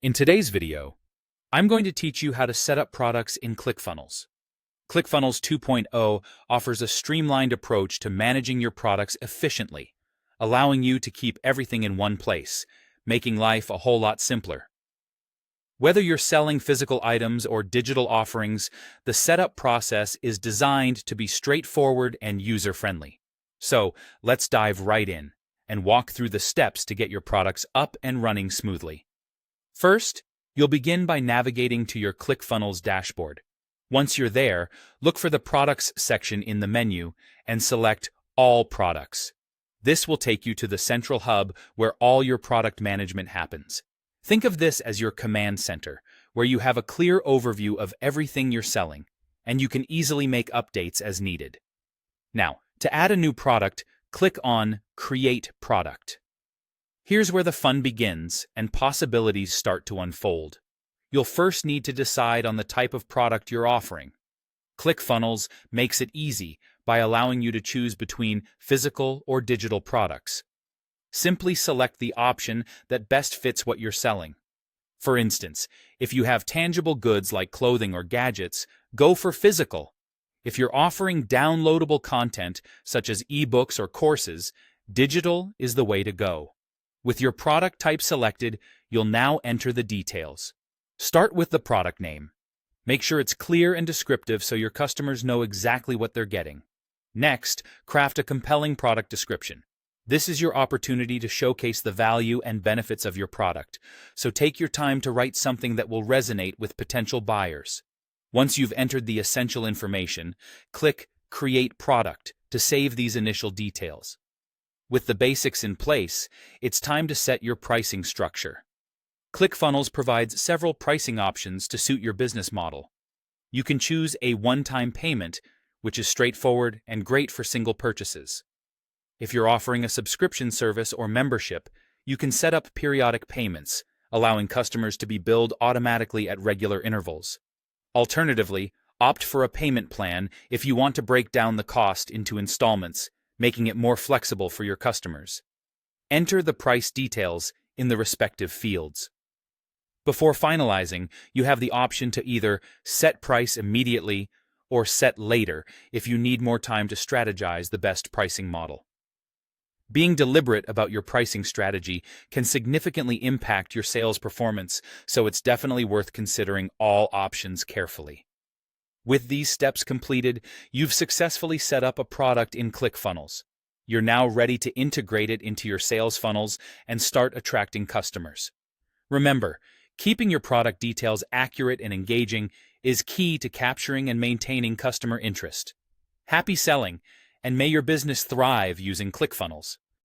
In today's video, I'm going to teach you how to set up products in ClickFunnels. ClickFunnels 2.0 offers a streamlined approach to managing your products efficiently, allowing you to keep everything in one place, making life a whole lot simpler. Whether you're selling physical items or digital offerings, the setup process is designed to be straightforward and user-friendly. So, let's dive right in and walk through the steps to get your products up and running smoothly. First, you'll begin by navigating to your ClickFunnels dashboard. Once you're there, look for the Products section in the menu and select All Products. This will take you to the central hub where all your product management happens. Think of this as your command center, where you have a clear overview of everything you're selling, and you can easily make updates as needed. Now, to add a new product, click on Create Product. Here's where the fun begins and possibilities start to unfold. You'll first need to decide on the type of product you're offering. ClickFunnels makes it easy by allowing you to choose between physical or digital products. Simply select the option that best fits what you're selling. For instance, if you have tangible goods like clothing or gadgets, go for physical. If you're offering downloadable content such as ebooks or courses, digital is the way to go. With your product type selected, you'll now enter the details. Start with the product name. Make sure it's clear and descriptive so your customers know exactly what they're getting. Next, craft a compelling product description. This is your opportunity to showcase the value and benefits of your product, so take your time to write something that will resonate with potential buyers. Once you've entered the essential information, click Create Product to save these initial details. With the basics in place, it's time to set your pricing structure. ClickFunnels provides several pricing options to suit your business model. You can choose a one-time payment, which is straightforward and great for single purchases. If you're offering a subscription service or membership, you can set up periodic payments, allowing customers to be billed automatically at regular intervals. Alternatively, opt for a payment plan if you want to break down the cost into installments, making it more flexible for your customers. Enter the price details in the respective fields. Before finalizing, you have the option to either set price immediately or set later if you need more time to strategize the best pricing model. Being deliberate about your pricing strategy can significantly impact your sales performance, so it's definitely worth considering all options carefully. With these steps completed, you've successfully set up a product in ClickFunnels. You're now ready to integrate it into your sales funnels and start attracting customers. Remember, keeping your product details accurate and engaging is key to capturing and maintaining customer interest. Happy selling, and may your business thrive using ClickFunnels.